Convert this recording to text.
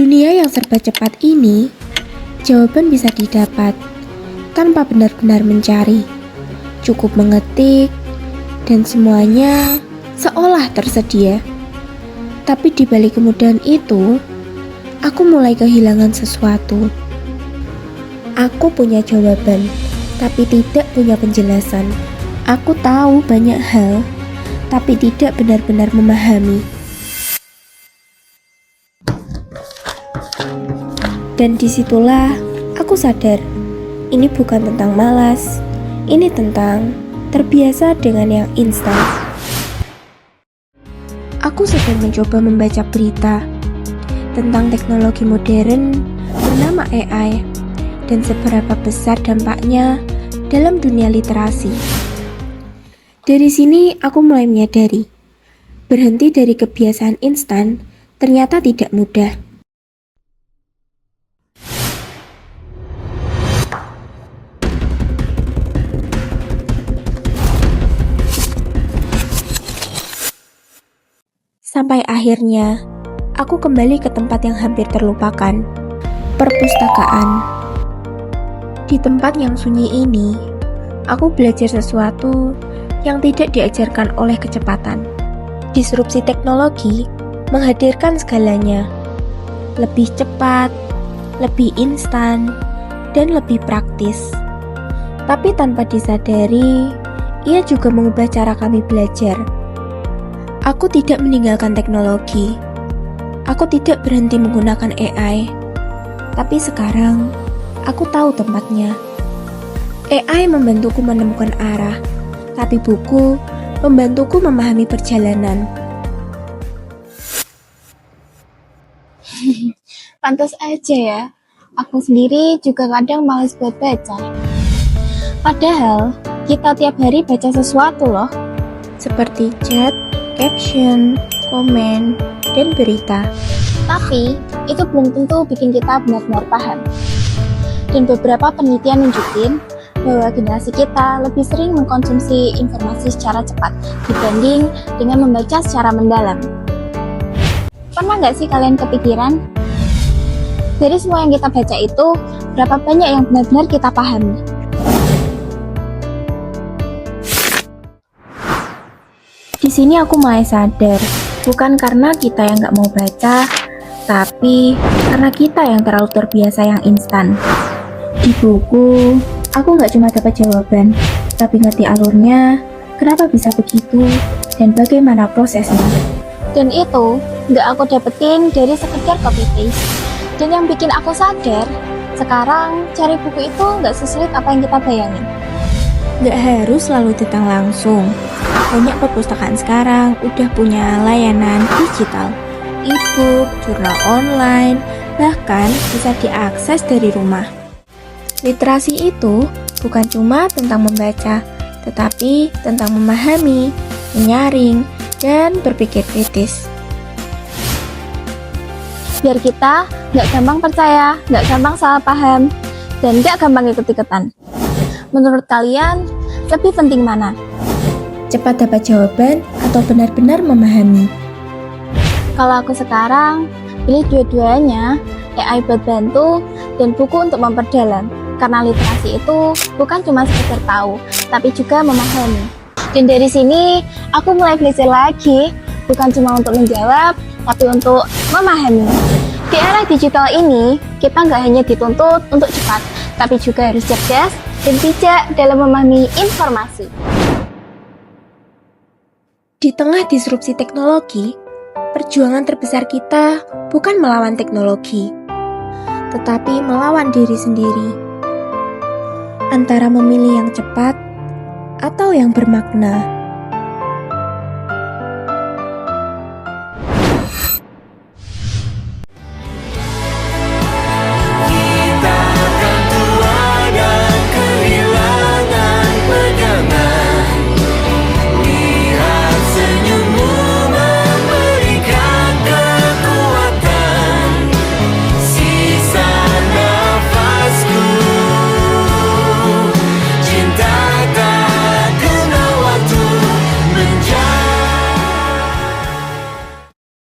dunia yang serba cepat ini, jawaban bisa didapat tanpa benar-benar mencari. Cukup mengetik, dan semuanya seolah tersedia. Tapi di balik kemudahan itu, aku mulai kehilangan sesuatu. Aku punya jawaban, tapi tidak punya penjelasan. Aku tahu banyak hal, tapi tidak benar-benar memahami. Dan disitulah aku sadar, ini bukan tentang malas, ini tentang terbiasa dengan yang instan. Aku sedang mencoba membaca berita tentang teknologi modern bernama AI dan seberapa besar dampaknya dalam dunia literasi. Dari sini aku mulai menyadari, berhenti dari kebiasaan instan ternyata tidak mudah. Sampai akhirnya, aku kembali ke tempat yang hampir terlupakan, perpustakaan. Di tempat yang sunyi ini, aku belajar sesuatu yang tidak diajarkan oleh kecepatan. Disrupsi teknologi menghadirkan segalanya, lebih cepat, lebih instan, dan lebih praktis. Tapi tanpa disadari, ia juga mengubah cara kami belajar. Aku tidak meninggalkan teknologi. Aku tidak berhenti menggunakan AI. Tapi sekarang, aku tahu tempatnya. AI membantuku menemukan arah, tapi buku membantuku memahami perjalanan. Pantas aja ya, aku sendiri juga kadang malas buat baca. Padahal, kita tiap hari baca sesuatu loh. Seperti chat, caption, komen, dan berita. Tapi, itu belum tentu bikin kita benar-benar paham. Dan beberapa penelitian nunjukin bahwa generasi kita lebih sering mengkonsumsi informasi secara cepat dibanding dengan membaca secara mendalam. Pernah nggak sih kalian kepikiran? Dari semua yang kita baca itu, berapa banyak yang benar-benar kita pahami? Di sini aku mulai sadar, bukan karena kita yang nggak mau baca, tapi karena kita yang terlalu terbiasa yang instan. Di buku, aku nggak cuma dapat jawaban, tapi ngerti alurnya, kenapa bisa begitu, dan bagaimana prosesnya. Dan itu nggak aku dapetin dari sekedar copy paste. Dan yang bikin aku sadar, sekarang cari buku itu nggak sesulit apa yang kita bayangin. Nggak harus selalu datang langsung. Banyak perpustakaan sekarang udah punya layanan digital, e-book, jurnal online, bahkan bisa diakses dari rumah. Literasi itu bukan cuma tentang membaca, tetapi tentang memahami, menyaring, dan berpikir kritis. Biar kita nggak gampang percaya, nggak gampang salah paham, dan nggak gampang ikut-ikutan. Menurut kalian, lebih penting mana? Cepat dapat jawaban atau benar-benar memahami? Kalau aku sekarang, pilih dua-duanya, AI buat bantu, dan buku untuk memperdalam. Karena literasi itu bukan cuma sekedar tahu, tapi juga memahami. Dan dari sini, aku mulai belajar lagi, bukan cuma untuk menjawab, tapi untuk memahami. Di era digital ini, kita nggak hanya dituntut untuk cepat, tapi juga harus cerdas dan bijak dalam memahami informasi. Di tengah disrupsi teknologi, perjuangan terbesar kita bukan melawan teknologi, tetapi melawan diri sendiri. Antara memilih yang cepat atau yang bermakna.